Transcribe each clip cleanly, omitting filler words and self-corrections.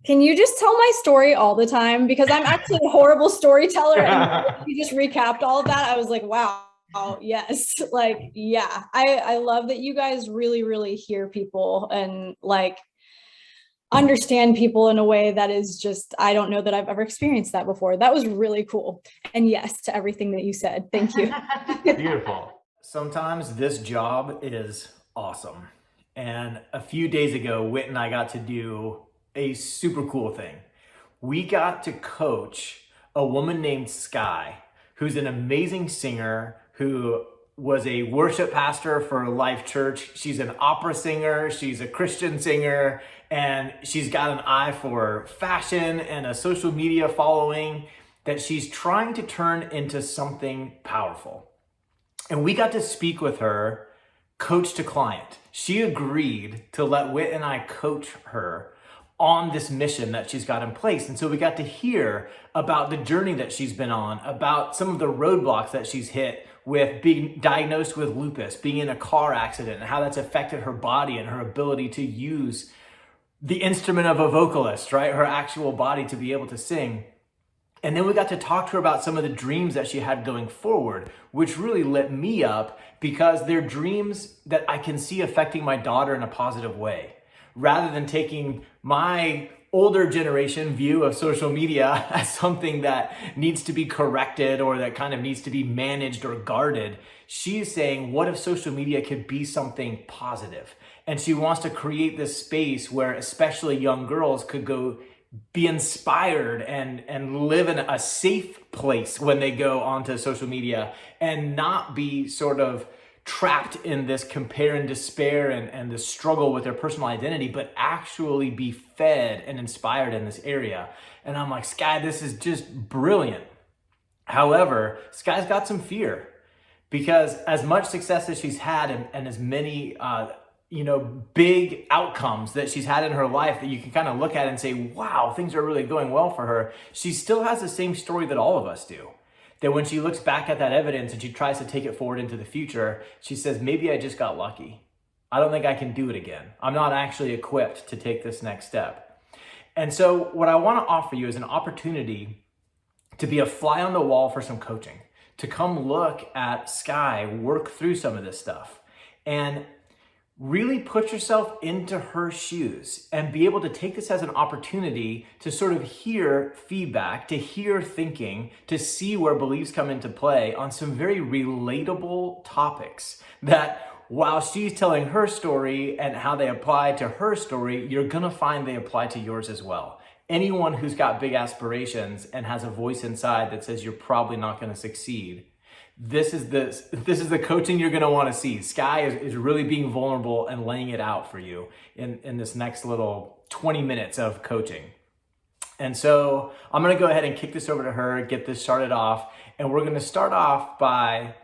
Can you just tell my story all the time? Because I'm actually a horrible storyteller. And you just recapped all of that. I was like, wow, yes. Like, yeah, I love that you guys really, really hear people and like understand people in a way that is just, I don't know that I've ever experienced that before. That was really cool. And yes, to everything that you said. Thank you. Beautiful. Sometimes this job is awesome. And a few days ago, Whit and I got to do a super cool thing. We got to coach a woman named Skye, who's an amazing singer who was a worship pastor for Life Church. She's an opera singer, she's a Christian singer, and she's got an eye for fashion and a social media following that she's trying to turn into something powerful. And we got to speak with her coach to client. She agreed to let Whit and I coach her on this mission that she's got in place. And so we got to hear about the journey that she's been on, about some of the roadblocks that she's hit with being diagnosed with lupus, being in a car accident, and how that's affected her body and her ability to use the instrument of a vocalist, right? Her actual body to be able to sing. And then we got to talk to her about some of the dreams that she had going forward, which really lit me up because they're dreams that I can see affecting my daughter in a positive way. Rather than taking my older generation view of social media as something that needs to be corrected or that kind of needs to be managed or guarded, she's saying, what if social media could be something positive? And she wants to create this space where especially young girls could go be inspired and live in a safe place when they go onto social media and not be sort of trapped in this compare and despair and the struggle with their personal identity, but actually be fed and inspired in this area. And I'm like, Skye, this is just brilliant. However, Skye's got some fear because as much success as she's had and as many big outcomes that she's had in her life that you can kind of look at and say, wow, things are really going well for her. She still has the same story that all of us do. That when she looks back at that evidence and she tries to take it forward into the future, she says, maybe I just got lucky. I don't think I can do it again. I'm not actually equipped to take this next step. And so what I want to offer you is an opportunity to be a fly on the wall for some coaching, to come look at Skye work through some of this stuff and really put yourself into her shoes and be able to take this as an opportunity to sort of hear feedback, to hear thinking, to see where beliefs come into play on some very relatable topics that while she's telling her story and how they apply to her story, you're gonna find they apply to yours as well. Anyone who's got big aspirations and has a voice inside that says you're probably not gonna succeed, this is the coaching you're going to want to see. Skye is really being vulnerable and laying it out for you in this next little 20 minutes of coaching. And so I'm going to go ahead and kick this over to her, get this started off. And we're going to start off by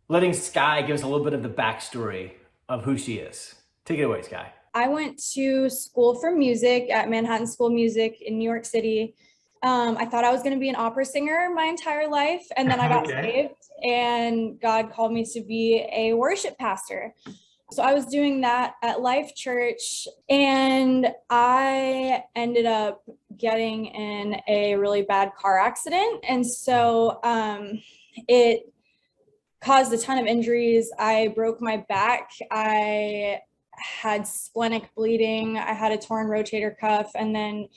letting Skye give us a little bit of the backstory of who she is. Take it away, Skye. I went to school for music at Manhattan School of Music in New York City. I thought I was going to be an opera singer my entire life. And then I got saved and God called me to be a worship pastor. So I was doing that at Life Church and I ended up getting in a really bad car accident. And so it caused a ton of injuries. I broke my back. I had splenic bleeding. I had a torn rotator cuff and then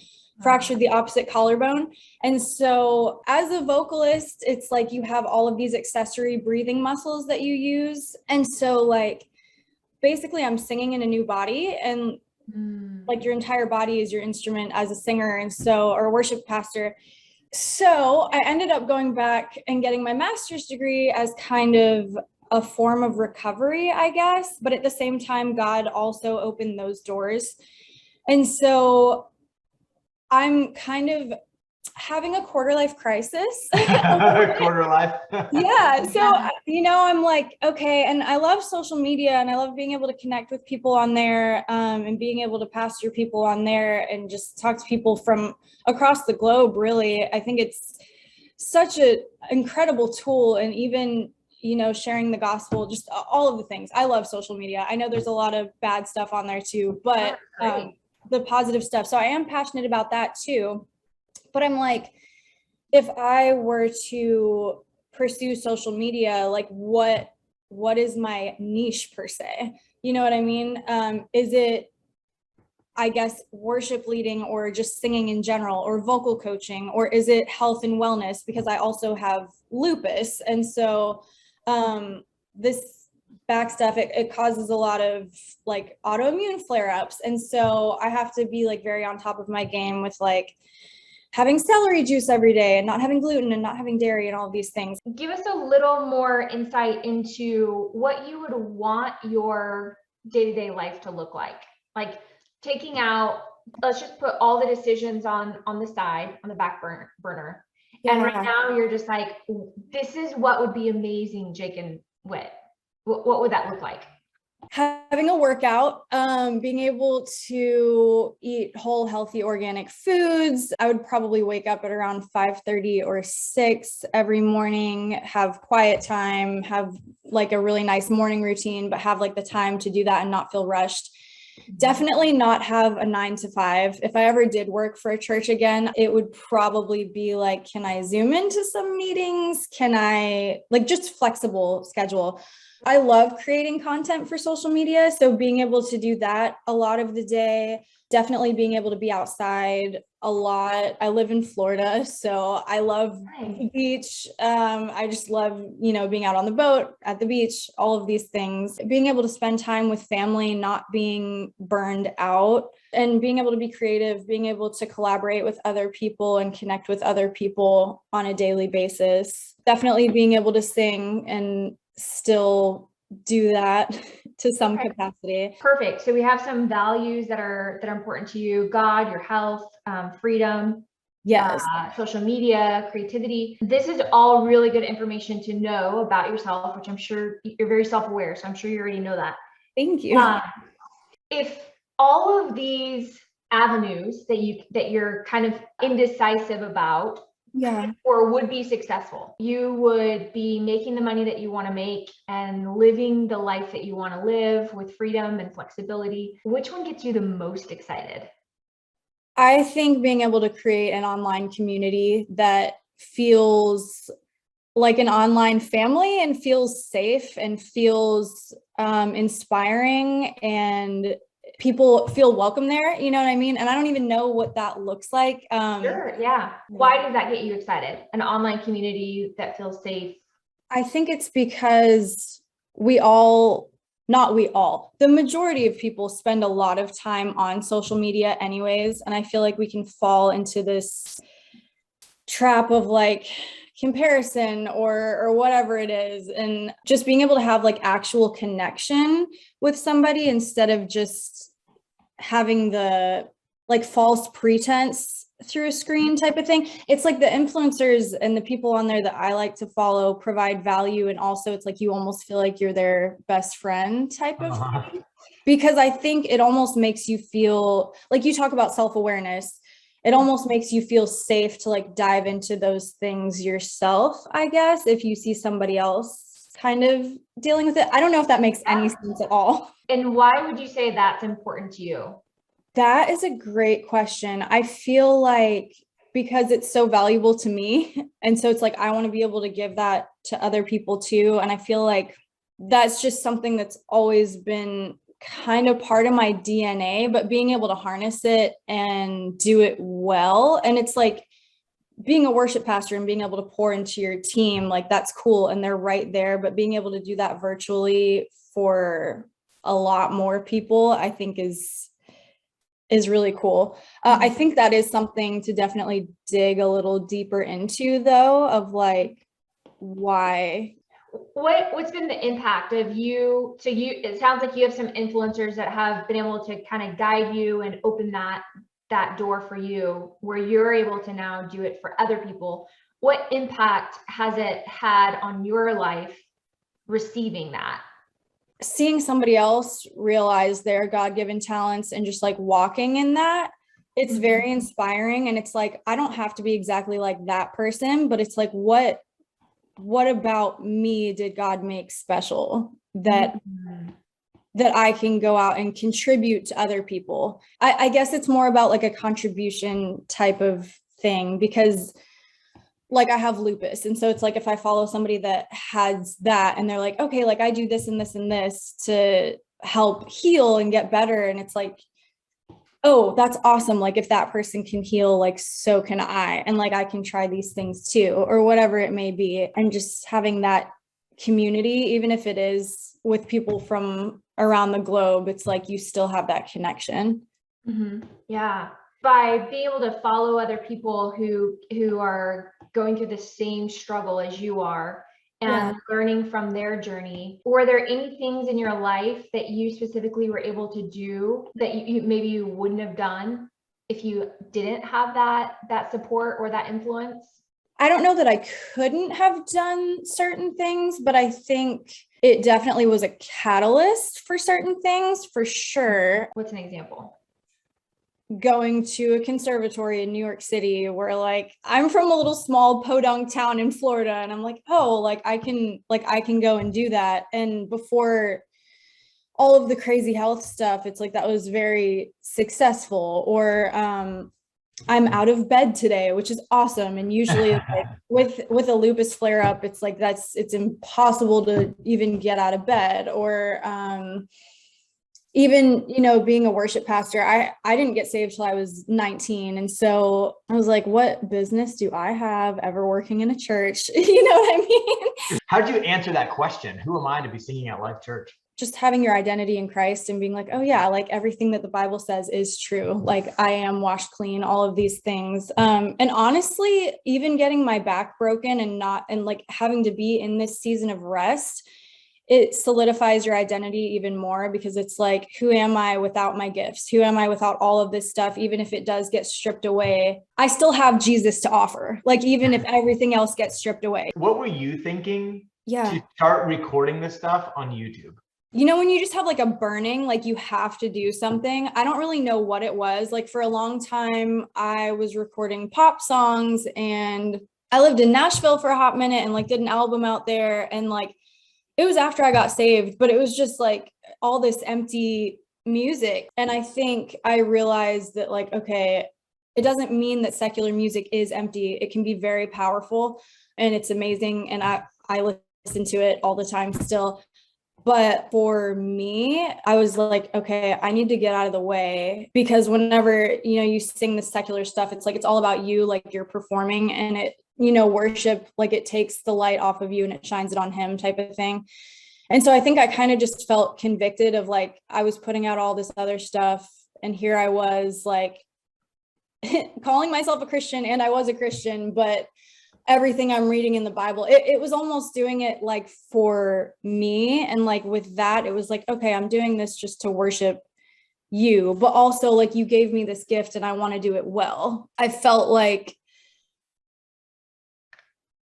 fractured the opposite collarbone. And so as a vocalist, it's like you have all of these accessory breathing muscles that you use. And so like, basically I'm singing in a new body and like your entire body is your instrument as a singer. And so, or a worship pastor. So I ended up going back and getting my master's degree as kind of a form of recovery, I guess. But at the same time, God also opened those doors. And so I'm kind of having a quarter life crisis. Quarter life. Yeah. So, I'm like, okay. And I love social media and I love being able to connect with people on there and being able to pastor people on there and just talk to people from across the globe. Really, I think it's such an incredible tool. And even, sharing the gospel, just all of the things. I love social media. I know there's a lot of bad stuff on there too, but the positive stuff. So I am passionate about that too. But I'm like, if I were to pursue social media, like what is my niche per se? You know what I mean? Is it, I guess, worship leading or just singing in general, or vocal coaching, or is it health and wellness? Because I also have lupus. And so this back stuff, it causes a lot of like autoimmune flare-ups. And so I have to be like very on top of my game with like having celery juice every day and not having gluten and not having dairy and all of these things. Give us a little more insight into what you would want your day-to-day life to look like. Like taking out, let's just put all the decisions on the side, on the back burner. Yeah. And right now you're just like, this is what would be amazing, Jake and Whit. What would that look like? Having a workout, being able to eat whole, healthy, organic foods. I would probably wake up at around 5:30 or 6 every morning, have quiet time, have like a really nice morning routine, but have like the time to do that and not feel rushed. Definitely not have a 9 to 5. If I ever did work for a church again, it would probably be like, can I zoom into some meetings? Can I like just flexible schedule? I love creating content for social media. So being able to do that a lot of the day, definitely being able to be outside a lot. I live in Florida, so I love the beach. I just love, being out on the boat, at the beach, all of these things. Being able to spend time with family, not being burned out, and being able to be creative, being able to collaborate with other people and connect with other people on a daily basis. Definitely being able to sing and still do that to some capacity. Perfect. So we have some values that are important to you: God, your health, freedom, yes, social media, creativity. This is all really good information to know about yourself, which I'm sure you're very self-aware. So I'm sure you already know that. Thank you. If all of these avenues that you're kind of indecisive about, or would be successful, you would be making the money that you want to make and living the life that you want to live with freedom and flexibility, which one gets you the most excited? I think being able to create an online community that feels like an online family and feels safe and feels inspiring, and people feel welcome there. You know what I mean? And I don't even know what that looks like. Sure. Yeah. Why does that get you excited? An online community that feels safe? I think it's because the majority of people spend a lot of time on social media anyways. And I feel like we can fall into this trap of like comparison or whatever it is, and just being able to have like actual connection with somebody instead of just having the like false pretense through a screen type of thing. It's like the influencers and the people on there that I like to follow provide value, and also it's like you almost feel like you're their best friend type of thing, because I think it almost makes you feel like, you talk about self-awareness, it almost makes you feel safe to like dive into those things yourself, I guess, if you see somebody else kind of dealing with it. I don't know if that makes any sense at all. And why would you say that's important to you? That is a great question. I feel like because it's so valuable to me. And so it's like, I want to be able to give that to other people too. And I feel like that's just something that's always been kind of part of my DNA, but being able to harness it and do it well. And it's like being a worship pastor and being able to pour into your team, like that's cool. And they're right there, but being able to do that virtually for a lot more people, I think is really cool. I think that is something to definitely dig a little deeper into though, of like, why. What's been the impact of you? So it sounds like you have some influencers that have been able to kind of guide you and open that door for you, where you're able to now do it for other people. What impact has it had on your life receiving that? Seeing somebody else realize their God-given talents and just like walking in that, it's very inspiring. And it's like, I don't have to be exactly like that person, but it's like, what about me did God make special that that I can go out and contribute to other people. I guess it's more about like a contribution type of thing, because like I have lupus. And so it's like, if I follow somebody that has that and they're like, okay, like I do this and this and this to help heal and get better. And it's like, oh, that's awesome. Like if that person can heal, like, so can I, and like, I can try these things too, or whatever it may be. And just having that community, even if it is with people from around the globe, it's like, you still have that connection. Mm-hmm. Yeah. By being able to follow other people who are going through the same struggle as you are and learning from their journey. Were there any things in your life that you specifically were able to do that you maybe you wouldn't have done if you didn't have that support or that influence? I don't know that I couldn't have done certain things, but I think it definitely was a catalyst for certain things, for sure. What's an example? Going to a conservatory in New York City, where like I'm from a little small podunk town in Florida, and I'm like, oh, like I can go and do that. And before all of the crazy health stuff, it's like that was very successful. Or I'm out of bed today, which is awesome. And usually like with a lupus flare up, it's like it's impossible to even get out of bed. Or even, being a worship pastor, I didn't get saved till I was 19. And so I was like, what business do I have ever working in a church? You know what I mean? How did you answer that question? Who am I to be singing at Life Church? Just having your identity in Christ and being like, oh yeah, like everything that the Bible says is true. Like I am washed clean, all of these things. And honestly, even getting my back broken and like having to be in this season of rest, it solidifies your identity even more, because it's like, who am I without my gifts? Who am I without all of this stuff? Even if it does get stripped away, I still have Jesus to offer. Like, even if everything else gets stripped away. What were you thinking to start recording this stuff on YouTube? When you just have like a burning, like you have to do something. I don't really know what it was. Like for a long time, I was recording pop songs, and I lived in Nashville for a hot minute and like did an album out there. And like, it was after I got saved, but it was just like all this empty music. And I think I realized that like, okay, it doesn't mean that secular music is empty. It can be very powerful and it's amazing. And I listen to it all the time still. But for me, I was like, okay, I need to get out of the way, because whenever, you sing the secular stuff, it's like, it's all about you, like you're performing, and it, worship, like it takes the light off of you and it shines it on him type of thing. And so I think I kind of just felt convicted of like, I was putting out all this other stuff, and here I was like calling myself a Christian, and I was a Christian, but everything I'm reading in the Bible, it was almost doing it like for me. And like with that, it was like, okay, I'm doing this just to worship you, but also like you gave me this gift and I want to do it well. I felt like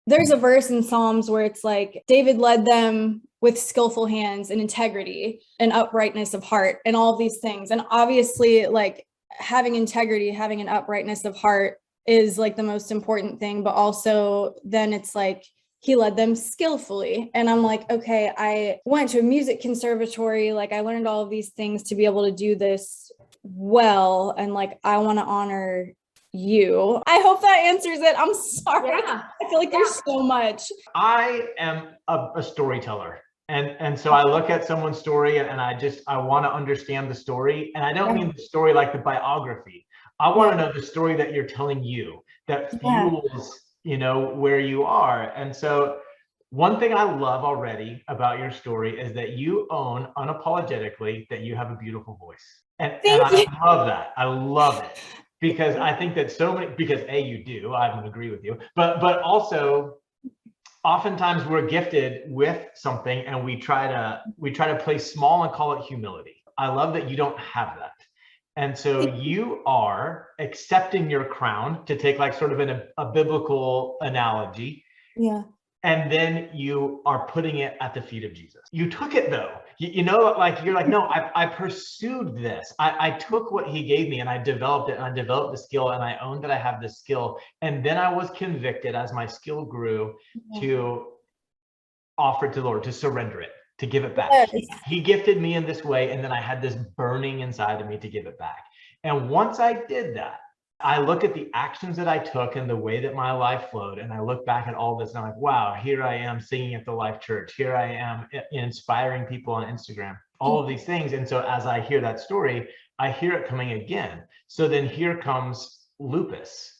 there's a verse in Psalms where it's like, David led them with skillful hands and integrity and uprightness of heart and all of these things. And obviously like having integrity, having an uprightness of heart is like the most important thing, but also then it's like he led them skillfully. And I'm like, okay, I went to a music conservatory, like I learned all of these things to be able to do this well, and like I want to honor you. I hope that answers it. I'm sorry. I feel like there's so much. I am a storyteller. And so I look at someone's story and I want to understand the story. And I don't mean the story like the biography. I want to know the story that you're telling you that fuels, where you are. And so one thing I love already about your story is that you own unapologetically that you have a beautiful voice. And I love that. I love it. Because I think that because you do, I don't agree with you, but also oftentimes we're gifted with something and we try to play small and call it humility. I love that you don't have that. And so you are accepting your crown, to take like sort of a biblical analogy. Yeah. And then you are putting it at the feet of Jesus. You took it though. Like you're like, no, I pursued this. I took what he gave me and I developed it, and I developed the skill, and I owned that I have this skill. And then I was convicted as my skill grew to offer it to the Lord, to surrender it. to give it back. Yes. He gifted me in this way, and then I had this burning inside of me to give it back. And once I did that, I look at the actions that I took and the way that my life flowed, and I look back at all this and I'm like, wow, here I am singing at the Life Church. Here I am inspiring people on Instagram, all of these things. And so as I hear that story, I hear it coming again. So then here comes lupus,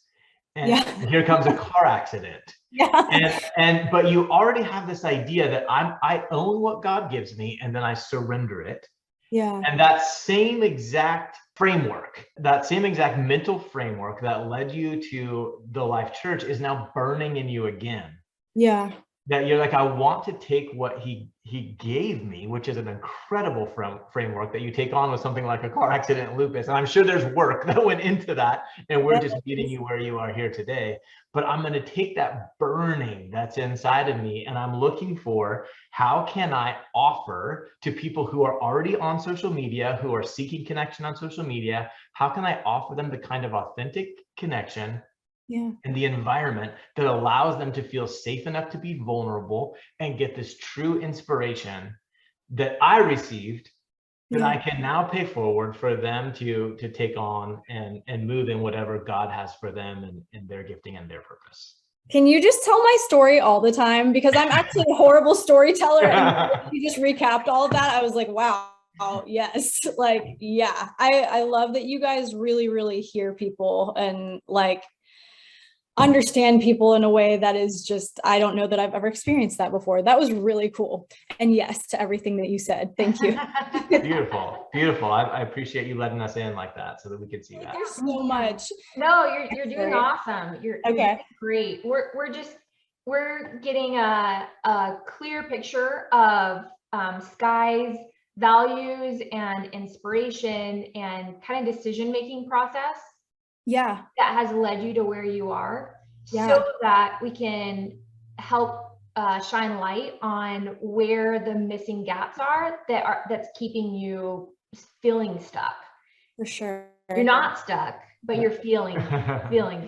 and here comes a car accident. But you already have this idea that I own what God gives me, and then I surrender it. And that same exact framework, that same exact mental framework that led you to the Life Church is now burning in you again. That you're like, I want to take what he gave me, which is an incredible framework that you take on with something like a car accident and lupus. And I'm sure there's work that went into that, and we're just meeting you where you are here today. But I'm going to take that burning that's inside of me, and I'm looking for, how can I offer to people who are already on social media, who are seeking connection on social media, how can I offer them the kind of authentic connection and the environment that allows them to feel safe enough to be vulnerable and get this true inspiration that I received, that I can now pay forward for them to take on and move in whatever God has for them and their gifting and their purpose. Can you just tell my story all the time? Because I'm actually a horrible storyteller, and you just recapped all of that. I was like, wow. Oh, yes. Like, yeah, I love that you guys really, really hear people and like understand people in a way that is just, I don't know that I've ever experienced that before. That was really cool. And yes to everything that you said. Thank you. Beautiful. Beautiful. I appreciate you letting us in like that so that we could see that. Thank you so much. No, you're doing awesome. You're doing great. We're getting a clear picture of Skye's values and inspiration and kind of decision-making process that has led you to where you are, so that we can help shine light on where the missing gaps are that's keeping you feeling stuck. For sure. You're not stuck, but you're feeling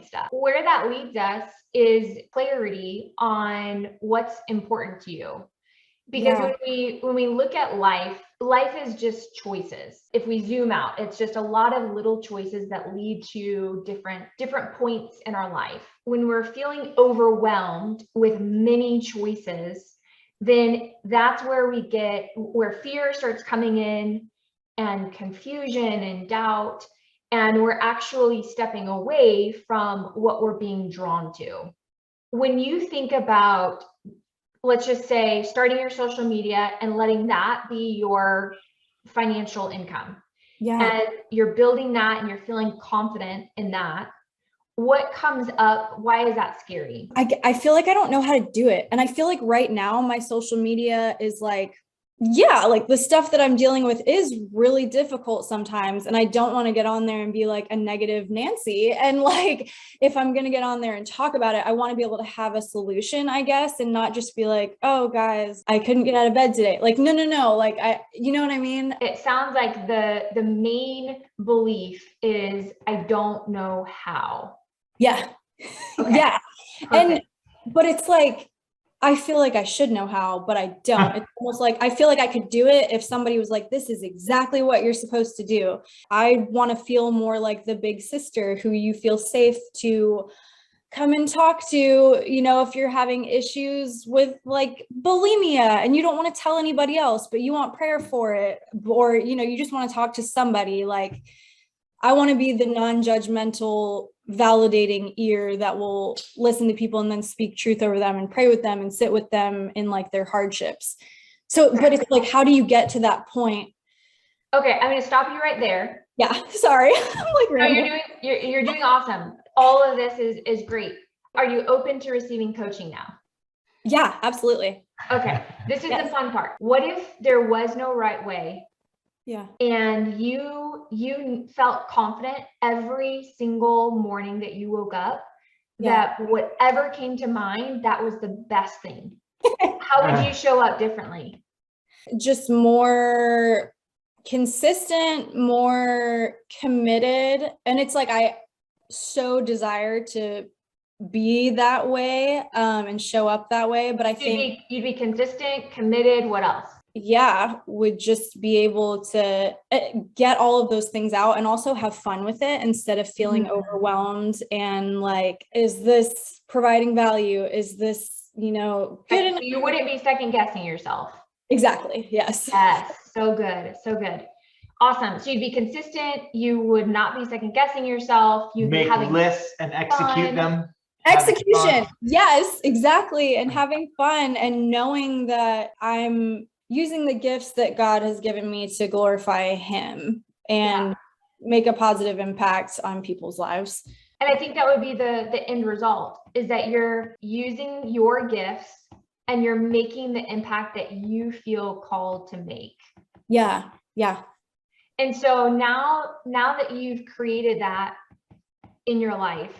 stuck. Where that leads us is clarity on what's important to you. Because when we look at life is just choices. If we zoom out, it's just a lot of little choices that lead to different points in our life. When we're feeling overwhelmed with many choices, then that's where where fear starts coming in, and confusion and doubt, and we're actually stepping away from what we're being drawn to. When you think about, let's just say, starting your social media and letting that be your financial income. And you're building that and you're feeling confident in that. What comes up? Why is that scary? I feel like I don't know how to do it. And I feel like right now my social media is like, like the stuff that I'm dealing with is really difficult sometimes. And I don't want to get on there and be like a negative Nancy. And like, if I'm going to get on there and talk about it, I want to be able to have a solution, I guess, and not just be like, oh guys, I couldn't get out of bed today. Like, no. Like, you know what I mean? It sounds like the main belief is, I don't know how. Yeah. Okay. But it's like, I feel like I should know how, but I don't. It's almost like, I feel like I could do it if somebody was like, this is exactly what you're supposed to do. I want to feel more like the big sister who you feel safe to come and talk to, you know, if you're having issues with like bulimia and you don't want to tell anybody else, but you want prayer for it, or, you know, you just want to talk to somebody. Like, I want to be the non-judgmental, validating ear that will listen to people and then speak truth over them and pray with them and sit with them in like their hardships. So, but it's like, how do you get to that point? Okay, I'm going to stop you right there. Yeah, sorry. I'm like, no, you're doing awesome. All of this is great. Are you open to receiving coaching now? Yeah, absolutely. Okay, this is the fun part. What if there was no right way? Yeah. And you felt confident every single morning that you woke up that whatever came to mind, that was the best thing. How would you show up differently? Just more consistent, more committed. And it's like, I so desire to be that way and show up that way. But I think you'd be consistent, committed. What else? would just be able to get all of those things out and also have fun with it instead of feeling overwhelmed and like, is this providing value? Is this, good enough? You wouldn't be second guessing yourself. Exactly. Yes. Yes. So good. So good. Awesome. So you'd be consistent. You would not be second guessing yourself. You'd make be having lists and execute them. Execution. Yes, exactly. And having fun and knowing that I'm using the gifts that God has given me to glorify him and make a positive impact on people's lives. And I think that would be the end result, is that you're using your gifts and you're making the impact that you feel called to make. Yeah. Yeah. And so now that you've created that in your life,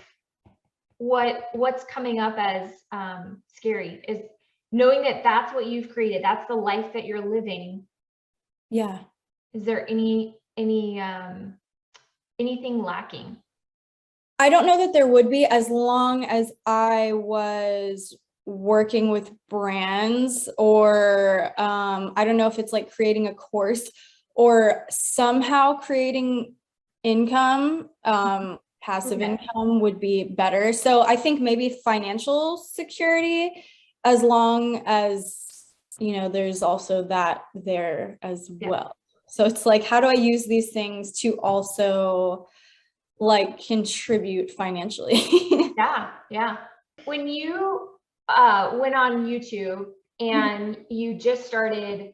what's coming up as scary is knowing that that's what you've created. That's the life that you're living. Yeah. Is there anything lacking? I don't know that there would be, as long as I was working with brands, or I don't know if it's like creating a course or somehow creating income, passive income would be better. So I think maybe financial security, as long as, there's also that there as well. So it's like, how do I use these things to also like contribute financially? Yeah. When you went on YouTube and you just started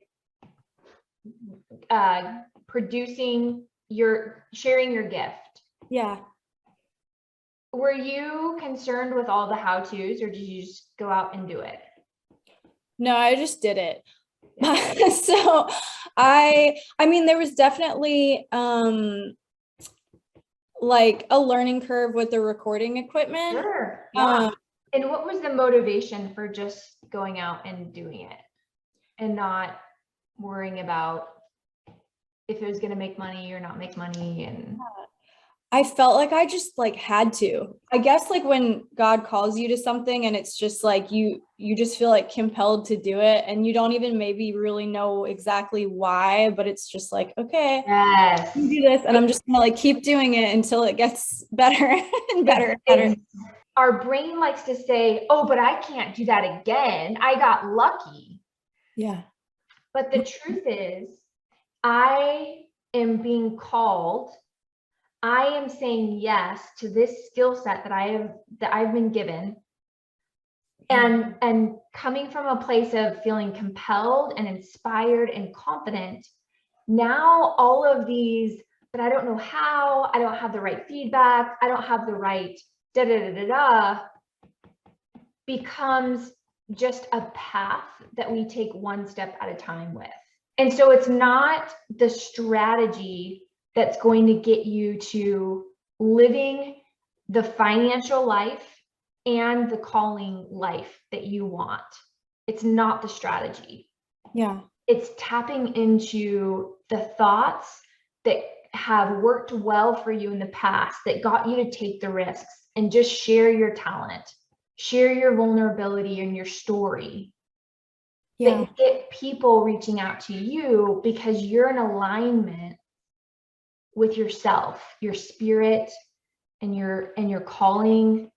sharing your gift. Yeah. Were you concerned with all the how-tos, or did you just go out and do it? No, I just did it. So I mean, there was definitely like a learning curve with the recording equipment. Sure. Yeah. And what was the motivation for just going out and doing it and not worrying about if it was going to make money or not make money? And I felt like I just like had to. I guess like when God calls you to something and it's just like you just feel like compelled to do it, and you don't even maybe really know exactly why, but it's just like, okay, yes, you do this, and I'm just gonna like keep doing it until it gets better and better and better. Our brain likes to say, oh, but I can't do that again. I got lucky. Yeah. But the truth is, I am being called. I am saying yes to this skill set that I've been given, and coming from a place of feeling compelled and inspired and confident. Now all of these, but I don't know how, I don't have the right feedback, I don't have the right becomes just a path that we take one step at a time with. And so it's not the strategy that's going to get you to living the financial life and the calling life that you want. It's not the strategy. Yeah. It's tapping into the thoughts that have worked well for you in the past, that got you to take the risks and just share your talent, share your vulnerability and your story. Yeah. That get people reaching out to you because you're in alignment with yourself, your spirit, and your calling,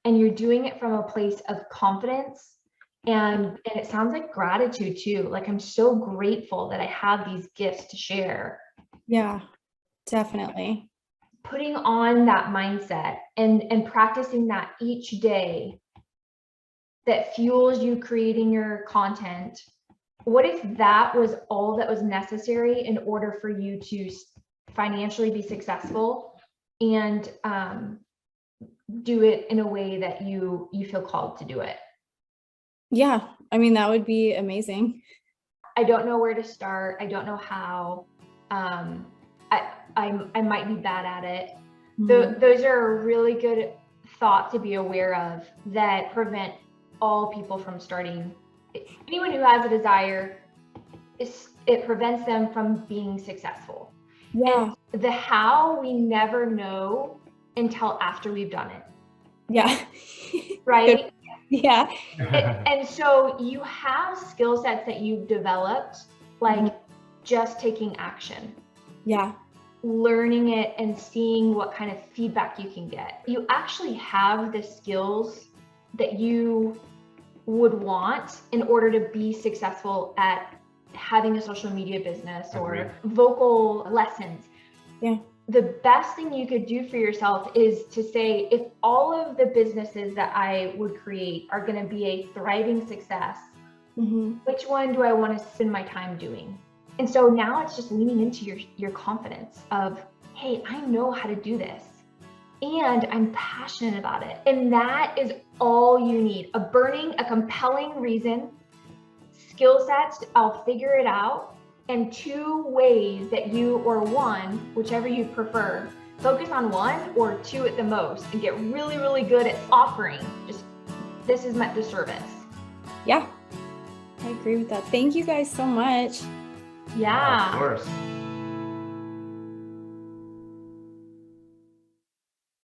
and you're doing it from a place of confidence, and it sounds like gratitude too. Like, I'm so grateful that I have these gifts to share. Yeah, definitely. Putting on that mindset and practicing that each day that fuels you creating your content. What if that was all that was necessary in order for you to financially be successful and do it in a way that you feel called to do it? Yeah, I mean, that would be amazing. I don't know where to start. I don't know how. I might be bad at it. Those are a really good thought to be aware of that prevent all people from starting. Anyone who has a desire, it prevents them from being successful. Yeah. And the how, we never know until after we've done it. Yeah. Right? Yeah. And so you have skill sets that you've developed like just taking action. Yeah. Learning it and seeing what kind of feedback you can get. You actually have the skills that you would want in order to be successful at having a social media business or vocal lessons. Yeah. The best thing you could do for yourself is to say, if all of the businesses that I would create are going to be a thriving success, which one do I want to spend my time doing? And so now it's just leaning into your confidence of, hey, I know how to do this and I'm passionate about it. And that is all you need. A compelling reason, skill sets, I'll figure it out, and 2 ways that you, or 1, whichever you prefer, focus on 1 or 2 at the most and get really, really good at offering. Just, this is the service. Yeah, I agree with that. Thank you guys so much. Yeah. Of course.